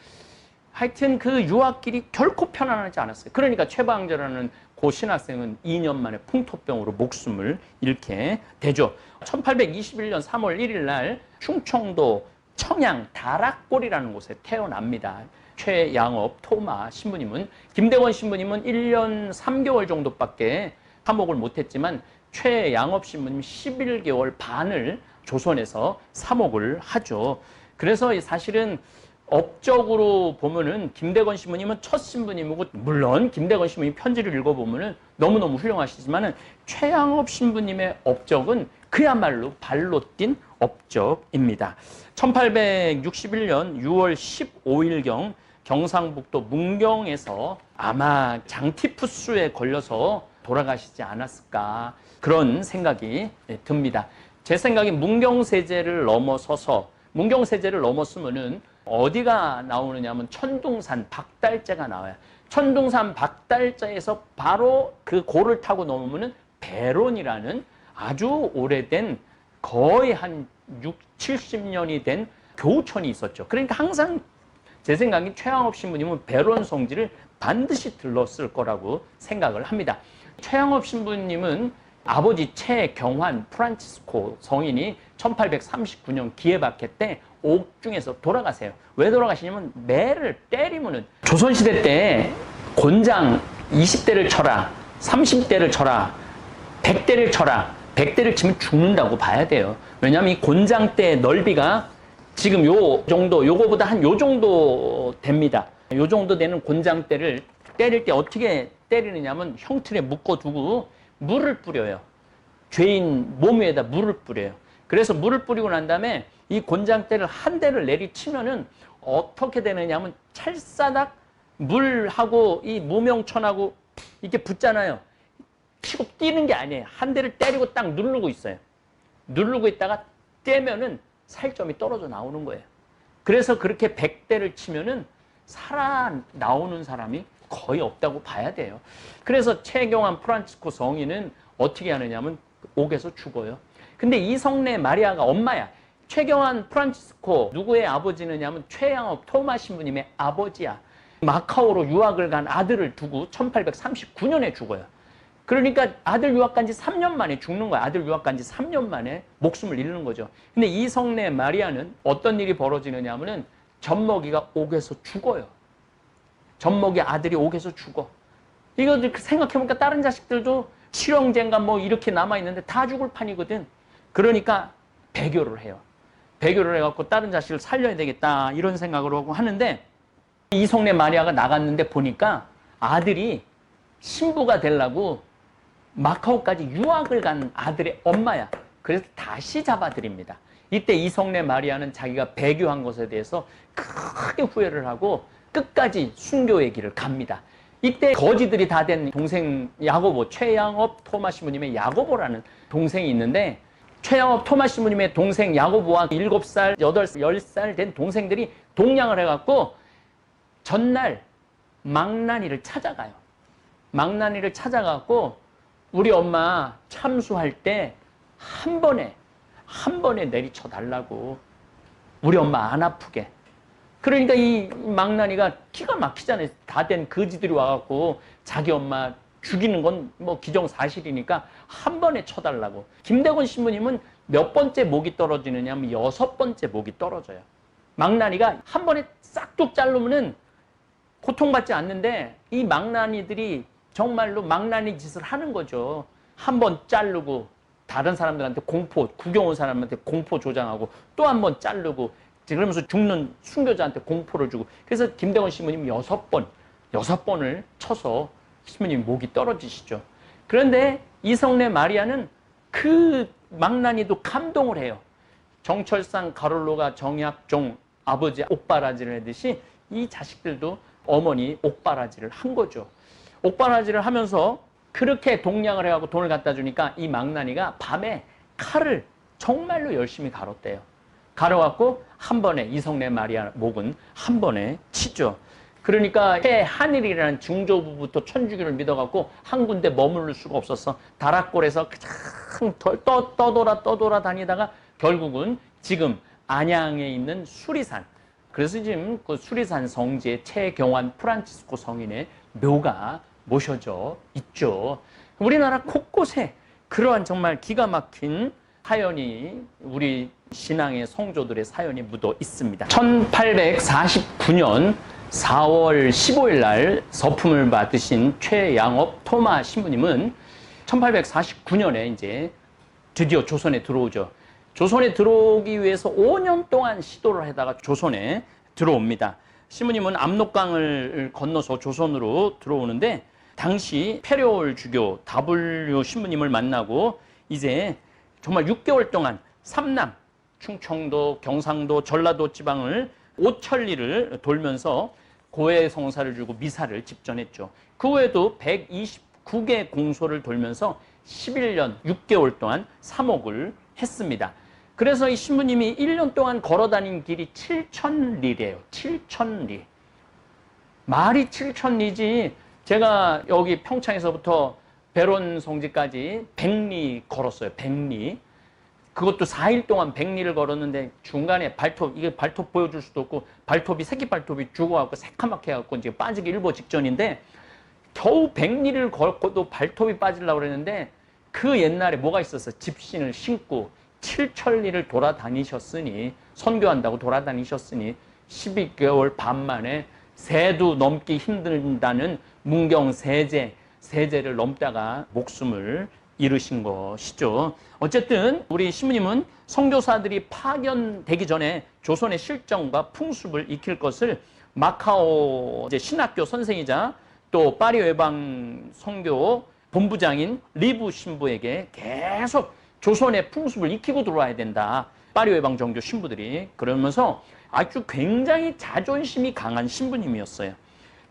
하여튼 그 유학길이 결코 편안하지 않았어요. 그러니까 최방자라는 고 신학생은 2년 만에 풍토병으로 목숨을 잃게 되죠. 1821년 3월 1일 날 충청도 청양 다락골이라는 곳에 태어납니다. 최양업 토마 신부님은, 김대건 신부님은 1년 3개월 정도밖에 사목을 못했지만 최양업 신부님 11개월 반을 조선에서 사목을 하죠. 그래서 사실은 업적으로 보면은 김대건 신부님은 첫 신부님이고, 물론 김대건 신부님 편지를 읽어보면은 너무너무 훌륭하시지만은 최양업 신부님의 업적은 그야말로 발로 뛴 업적입니다. 1861년 6월 15일경 경상북도 문경에서 아마 장티푸스에 걸려서 돌아가시지 않았을까, 그런 생각이 듭니다. 제 생각에 문경세제를 넘었으면은 어디가 나오느냐 하면 천둥산 박달재가 나와요. 천둥산 박달재에서 바로 그 고를 타고 넘으면은 배론이라는 아주 오래된, 거의 한 6, 70년이 된 교우천이 있었죠. 그러니까 항상 제 생각에 최양업 신부님은 배론 성지를 반드시 들렀을 거라고 생각을 합니다. 최양업 신부님은 아버지 최경환 프란치스코 성인이 1839년 기해박해 때 옥중에서 돌아가세요. 왜 돌아가시냐면 매를 때리면은, 조선시대 때 곤장 20대를 쳐라, 30대를 쳐라, 100대를 쳐라, 100대를 치면 죽는다고 봐야 돼요. 왜냐하면 이 곤장대 넓이가 지금 요 정도, 요거보다 한 요 정도 됩니다. 요 정도 되는 곤장대를 때릴 때 어떻게 때리느냐면 형틀에 묶어두고 물을 뿌려요. 죄인 몸 위에다 물을 뿌려요. 그래서 물을 뿌리고 난 다음에 이 곤장대를 한 대를 내리치면은 어떻게 되느냐면 찰사닥 물하고 이 무명천하고 이렇게 붙잖아요. 치고 뛰는 게 아니에요. 한 대를 때리고 딱 누르고 있어요. 누르고 있다가 떼면은 살점이 떨어져 나오는 거예요. 그래서 그렇게 100대를 치면은 살아 나오는 사람이 거의 없다고 봐야 돼요. 그래서 최경환 프란치스코 성인은 어떻게 하느냐면 옥에서 죽어요. 근데 이성래 마리아가 엄마야. 최경환 프란치스코 누구의 아버지느냐면 최양업 토마 신부님의 아버지야. 마카오로 유학을 간 아들을 두고 1839년에 죽어요. 그러니까 아들 유학 간 지 3년 만에 죽는 거야. 아들 유학 간 지 3년 만에 목숨을 잃는 거죠. 근데 이성래 마리아는 어떤 일이 벌어지느냐 하면은 젖먹이가 옥에서 죽어요. 젖먹이 아들이 옥에서 죽어. 이거 생각해보니까 다른 자식들도 실형제인가 뭐 이렇게 남아있는데 다 죽을 판이거든. 그러니까 배교를 해요. 배교를 해갖고 다른 자식을 살려야 되겠다, 이런 생각을 하고 하는데, 이성래 마리아가 나갔는데 보니까 아들이 신부가 되려고 마카오까지 유학을 간 아들의 엄마야. 그래서 다시 잡아들입니다. 이때 이성래 마리아는 자기가 배교한 것에 대해서 크게 후회를 하고 끝까지 순교의 길을 갑니다. 이때 거지들이 다 된 동생 야고보, 최양업 토마 신부님의 야고보라는 동생이 있는데, 최양업 토마 신부님의 동생 야고보와 7살, 8살, 10살 된 동생들이 동냥을 해갖고 전날 망나니를 찾아가요. 망나니를 찾아가고 우리 엄마 참수할 때 한 번에 내리쳐 달라고, 우리 엄마 안 아프게. 그러니까 이 망나니가 기가 막히잖아요. 다 된 거지들이 와갖고 자기 엄마 죽이는 건 뭐 기정사실이니까 한 번에 쳐달라고. 김대건 신부님은 몇 번째 목이 떨어지느냐 하면 6번째 목이 떨어져요. 망나니가 한 번에 싹둑 자르면은 고통받지 않는데, 이 망나니들이 정말로 망나니 짓을 하는 거죠. 한 번 자르고 다른 사람들한테 공포, 구경 온 사람한테 공포 조장하고 또 한 번 자르고, 그러면서 죽는 순교자한테 공포를 주고. 그래서 김대건 신부님 6번을 쳐서 신부님 목이 떨어지시죠. 그런데 이성래 마리아는 그 망나니도 감동을 해요. 정철상 가롤로가 정약종 아버지 옥바라지를 하듯이 이 자식들도 어머니 옥바라지를 한 거죠. 옥바라지를 하면서 그렇게 동냥을 해갖고 돈을 갖다 주니까 이 망나니가 밤에 칼을 정말로 열심히 갈았대요. 가려갖고 한 번에 이성래 마리아 목은 한 번에 치죠. 그러니까 해 한일이라는 증조부부터 천주교를 믿어갖고 한 군데 머무를 수가 없었어. 다락골에서 그냥 떠돌아 다니다가 결국은 지금 안양에 있는 수리산, 그래서 지금 그 수리산 성지에 최경환 프란치스코 성인의 묘가 모셔져 있죠. 우리나라 곳곳에 그러한 정말 기가 막힌 사연이, 우리 신앙의 성조들의 사연이 묻어 있습니다. 1849년 4월 15일 날 서품을 받으신 최양업 토마 신부님은 1849년에 이제 드디어 조선에 들어오죠. 조선에 들어오기 위해서 5년 동안 시도를 하다가 조선에 들어옵니다. 신부님은 압록강을 건너서 조선으로 들어오는데, 당시 페레올 주교 W 신부님을 만나고 이제 정말 6개월 동안 삼남, 충청도, 경상도, 전라도 지방을 5천리를 돌면서 고해 성사를 주고 미사를 집전했죠. 그 외에도 129개 공소를 돌면서 11년 6개월 동안 사목을 했습니다. 그래서 이 신부님이 1년 동안 걸어다닌 길이 7,000리래요. 7,000리. 말이 7,000리지, 제가 여기 평창에서부터 배론 성지까지 100리 걸었어요. 100리. 그것도 4일 동안 100리를 걸었는데 중간에 발톱, 이게 발톱 보여줄 수도 없고, 발톱이, 새끼 발톱이 죽어갖고 새카맣게 해갖고 이제 빠지기 일보 직전인데, 겨우 100리를 걷고도 발톱이 빠지려고 그랬는데, 그 옛날에 뭐가 있었어? 집신을 신고 7천리를 돌아다니셨으니, 선교한다고 돌아다니셨으니 12개월 반 만에 세도 넘기 힘든다는 문경 세제를 넘다가 목숨을 잃으신 것이죠. 어쨌든 우리 신부님은 선교사들이 파견되기 전에 조선의 실정과 풍습을 익힐 것을 마카오 이제 신학교 선생이자 또 파리 외방 선교 본부장인 리브 신부에게 계속 조선의 풍습을 익히고 들어와야 된다. 파리 외방 정교 신부들이 그러면서 아주 굉장히 자존심이 강한 신부님이었어요.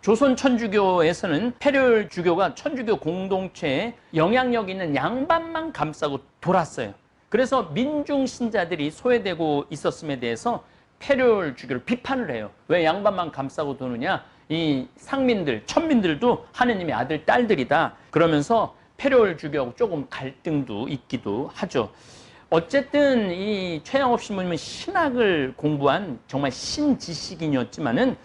조선 천주교에서는 페레올 주교가 천주교 공동체에 영향력 있는 양반만 감싸고 돌았어요. 그래서 민중 신자들이 소외되고 있었음에 대해서 페레올 주교를 비판을 해요. 왜 양반만 감싸고 도느냐? 이 상민들, 천민들도 하느님의 아들, 딸들이다. 그러면서 페레올 주교하고 조금 갈등도 있기도 하죠. 어쨌든 이 최양업 신부님은 신학을 공부한 정말 신지식인이었지만은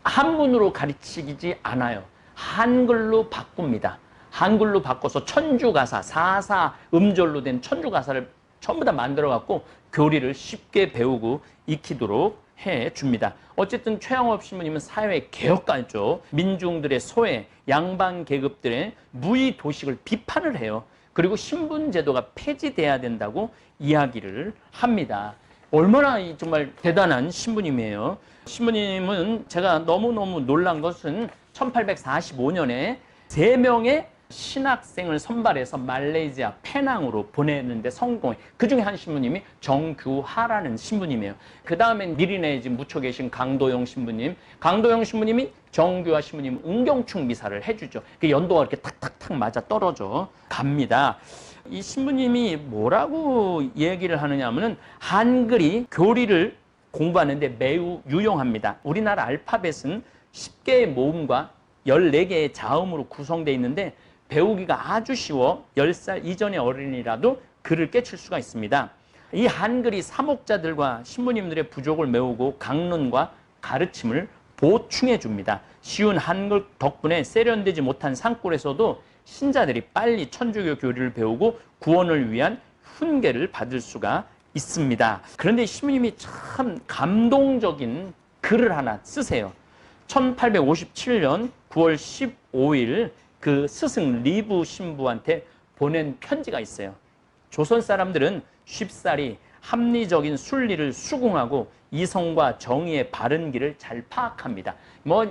한문으로 가르치지 않아요. 한글로 바꿉니다. 한글로 바꿔서 천주가사, 사사 음절로 된 천주가사를 전부 다 만들어갖고 교리를 쉽게 배우고 익히도록 해줍니다. 어쨌든 최양업 신부님은 사회 개혁가죠. 민중들의 소외, 양반 계급들의 무의 도식을 비판을 해요. 그리고 신분제도가 폐지돼야 된다고 이야기를 합니다. 얼마나 정말 대단한 신부님이에요. 신부님은 제가 너무너무 놀란 것은 1845년에 3명의 신학생을 선발해서 말레이시아 페낭으로 보내는데 성공해. 그 중에 한 신부님이 정규하라는 신부님이에요. 그 다음에 미리네에 지금 묻혀 계신 강도영 신부님. 강도영 신부님이 정규하 신부님 은경축 미사를 해주죠. 그 연도가 이렇게 탁탁탁 맞아 떨어져 갑니다. 이 신부님이 뭐라고 얘기를 하느냐 하면은 한글이 교리를 공부하는데 매우 유용합니다. 우리나라 알파벳은 10개의 모음과 14개의 자음으로 구성되어 있는데 배우기가 아주 쉬워 10살 이전의 어린이라도 글을 깨칠 수가 있습니다. 이 한글이 사목자들과 신부님들의 부족을 메우고 강론과 가르침을 보충해 줍니다. 쉬운 한글 덕분에 세련되지 못한 산골에서도 신자들이 빨리 천주교 교리를 배우고 구원을 위한 훈계를 받을 수가 있습니다. 그런데 신부님이 참 감동적인 글을 하나 쓰세요. 1857년 9월 15일 그 스승 리브 신부한테 보낸 편지가 있어요. 조선 사람들은 쉽사리 합리적인 순리를 수긍하고 이성과 정의의 바른 길을 잘 파악합니다.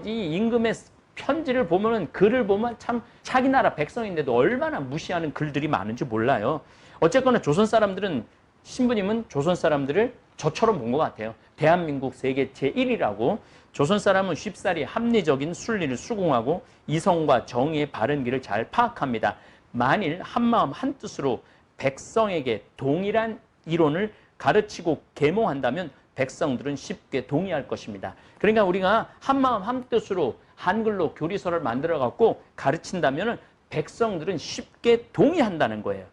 이 임금의 편지를 보면은, 글을 보면 참 자기 나라 백성인데도 얼마나 무시하는 글들이 많은지 몰라요. 어쨌거나 조선 사람들은, 신부님은 조선 사람들을 저처럼 본 것 같아요. 대한민국 세계 제1이라고. 조선 사람은 쉽사리 합리적인 순리를 수긍하고 이성과 정의의 바른 길을 잘 파악합니다. 만일 한마음 한뜻으로 백성에게 동일한 이론을 가르치고 계몽한다면 백성들은 쉽게 동의할 것입니다. 그러니까 우리가 한마음 한뜻으로 한글로 교리서를 만들어 갖고 가르친다면 백성들은 쉽게 동의한다는 거예요.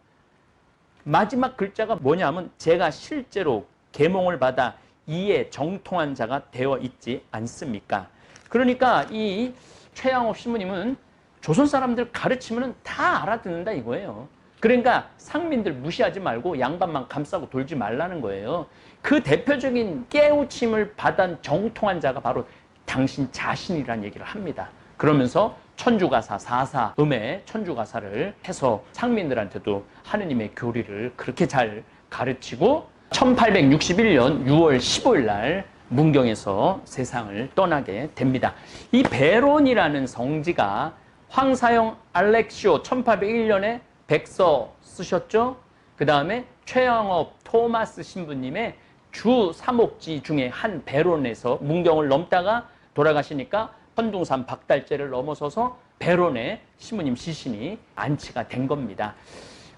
마지막 글자가 뭐냐면 제가 실제로 계몽을 받아 이에 정통한 자가 되어 있지 않습니까? 그러니까 이 최양업 신부님은 조선 사람들 가르치면 다 알아듣는다 이거예요. 그러니까 상민들 무시하지 말고 양반만 감싸고 돌지 말라는 거예요. 그 대표적인 깨우침을 받은 정통한 자가 바로 당신 자신이라는 얘기를 합니다. 그러면서 천주가사, 사사음의 천주가사를 해서 상민들한테도 하느님의 교리를 그렇게 잘 가르치고 1861년 6월 15일 날 문경에서 세상을 떠나게 됩니다. 이 베론이라는 성지가 황사영 알렉시오 1801년에 백서 쓰셨죠. 그 다음에 최영업 토마스 신부님의 주 사목지 중에 한 베론에서 문경을 넘다가 돌아가시니까 헌둥산 박달재를 넘어서서 베론에 신부님 시신이 안치가 된 겁니다.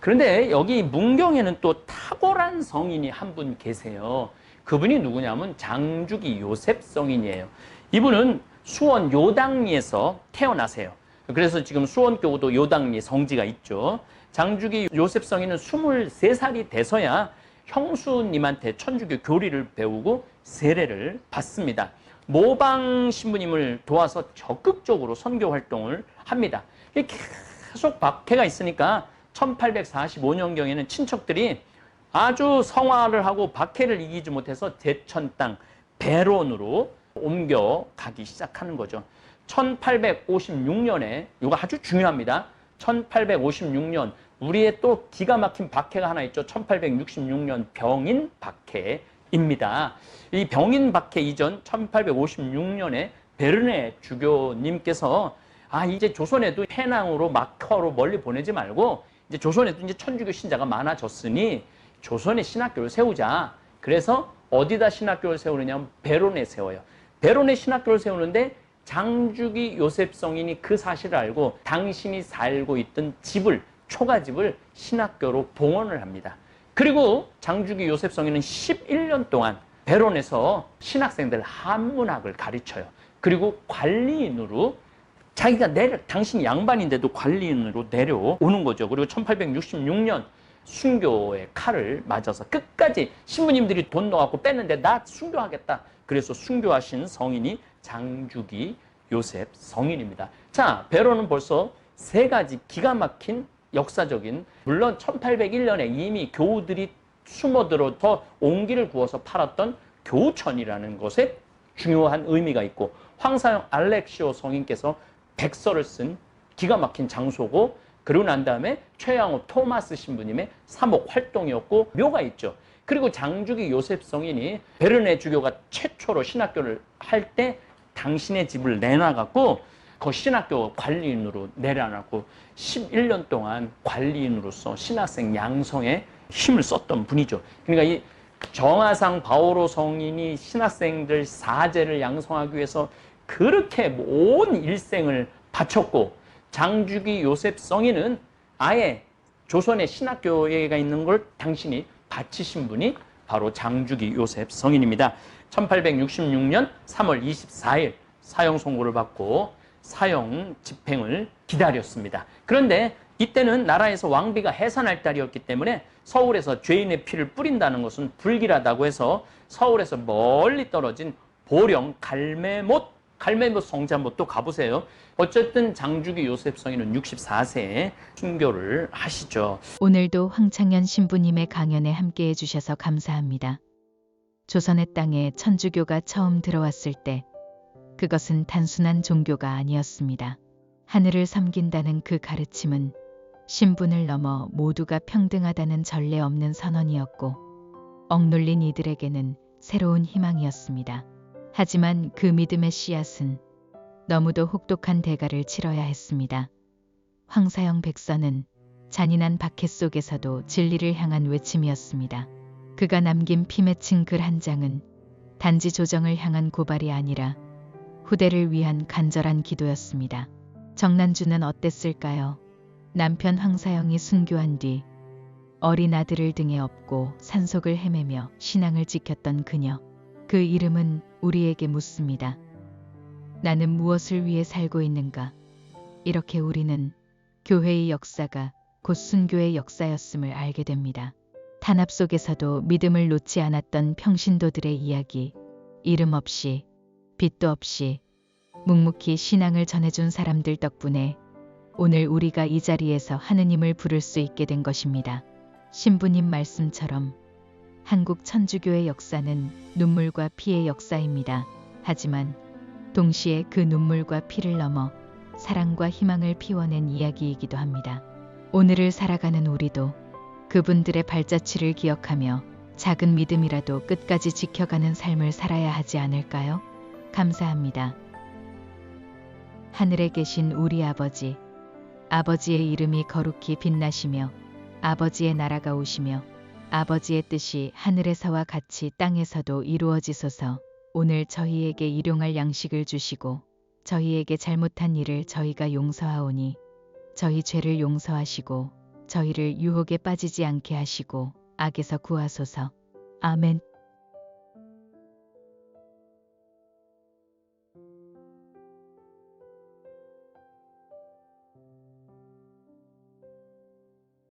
그런데 여기 문경에는 또 탁월한 성인이 한 분 계세요. 그분이 누구냐면 장주기 요셉 성인이에요. 이분은 수원 요당리에서 태어나세요. 그래서 지금 수원교도 요당리 성지가 있죠. 장주기 요셉 성인은 23살이 돼서야 형수님한테 천주교 교리를 배우고 세례를 받습니다. 모방 신부님을 도와서 적극적으로 선교 활동을 합니다. 계속 박해가 있으니까 1845년경에는 친척들이 아주 성화를 하고 박해를 이기지 못해서 제천 땅 베론으로 옮겨가기 시작하는 거죠. 1856년에 이거 아주 중요합니다. 1856년 우리의 또 기가 막힌 박해가 하나 있죠. 1866년 병인 박해입니다. 이 병인 박해 이전 1856년에 베르네 주교님께서 이제 조선에도 해낭으로 막화로 멀리 보내지 말고 이제 조선에도 이제 천주교 신자가 많아졌으니 조선에 신학교를 세우자. 그래서 어디다 신학교를 세우느냐면 베론에 세워요. 베론에 신학교를 세우는데 장주기 요셉 성인이 그 사실을 알고 당신이 살고 있던 집을 초가집을 신학교로 봉헌을 합니다. 그리고 장주기 요셉 성인은 11년 동안 베론에서 신학생들 한문학을 가르쳐요. 그리고 관리인으로 자기가 당신이 양반인데도 관리인으로 내려오는 거죠. 그리고 1866년 순교의 칼을 맞아서 끝까지 신부님들이 돈 넣어갖고 뺐는데 나 순교하겠다. 그래서 순교하신 성인이 장주기 요셉 성인입니다. 자, 베론은 벌써 세 가지 기가 막힌 역사적인, 물론 1801년에 이미 교우들이 숨어들어서 옹기를 구워서 팔았던 교우천이라는 것에 중요한 의미가 있고, 황사영 알렉시오 성인께서 백서를 쓴 기가 막힌 장소고, 그러고 난 다음에 최양호 토마스 신부님의 사목 활동이었고 묘가 있죠. 그리고 장주기 요셉 성인이 베르네 주교가 최초로 신학교를 할 때 당신의 집을 내놔갖고 그 신학교 관리인으로 내려놨고 11년 동안 관리인으로서 신학생 양성에 힘을 썼던 분이죠. 그러니까 이 정하상 바오로 성인이 신학생들 사제를 양성하기 위해서 그렇게 온 일생을 바쳤고, 장주기 요셉 성인은 아예 조선의 신학교회가 있는 걸 당신이 바치신 분이 바로 장주기 요셉 성인입니다. 1866년 3월 24일 사형 선고를 받고 사형 집행을 기다렸습니다. 그런데 이때는 나라에서 왕비가 해산할 달이었기 때문에 서울에서 죄인의 피를 뿌린다는 것은 불길하다고 해서 서울에서 멀리 떨어진 보령 갈매못 성지 한번 또 가보세요. 어쨌든 장주기 요셉 성인은 64세에 순교를 하시죠. 오늘도 황창현 신부님의 강연에 함께해 주셔서 감사합니다. 조선의 땅에 천주교가 처음 들어왔을 때 그것은 단순한 종교가 아니었습니다. 하늘을 섬긴다는 그 가르침은 신분을 넘어 모두가 평등하다는 전례 없는 선언이었고, 억눌린 이들에게는 새로운 희망이었습니다. 하지만 그 믿음의 씨앗은 너무도 혹독한 대가를 치러야 했습니다. 황사영 백서는 잔인한 박해 속에서도 진리를 향한 외침이었습니다. 그가 남긴 피 맺힌 글 한 장은 단지 조정을 향한 고발이 아니라 후대를 위한 간절한 기도였습니다. 정난주는 어땠을까요? 남편 황사영이 순교한 뒤 어린 아들을 등에 업고 산속을 헤매며 신앙을 지켰던 그녀. 그 이름은 우리에게 묻습니다. 나는 무엇을 위해 살고 있는가? 이렇게 우리는 교회의 역사가 곧 순교의 역사였음을 알게 됩니다. 탄압 속에서도 믿음을 놓지 않았던 평신도들의 이야기, 이름 없이, 빛도 없이 묵묵히 신앙을 전해준 사람들 덕분에 오늘 우리가 이 자리에서 하느님을 부를 수 있게 된 것입니다. 신부님 말씀처럼 한국 천주교의 역사는 눈물과 피의 역사입니다. 하지만 동시에 그 눈물과 피를 넘어 사랑과 희망을 피워낸 이야기이기도 합니다. 오늘을 살아가는 우리도 그분들의 발자취를 기억하며 작은 믿음이라도 끝까지 지켜가는 삶을 살아야 하지 않을까요? 감사합니다. 하늘에 계신 우리 아버지, 아버지의 이름이 거룩히 빛나시며 아버지의 나라가 오시며 아버지의 뜻이 하늘에서와 같이 땅에서도 이루어지소서. 오늘 저희에게 일용할 양식을 주시고 저희에게 잘못한 일을 저희가 용서하오니 저희 죄를 용서하시고 저희를 유혹에 빠지지 않게 하시고 악에서 구하소서. 아멘.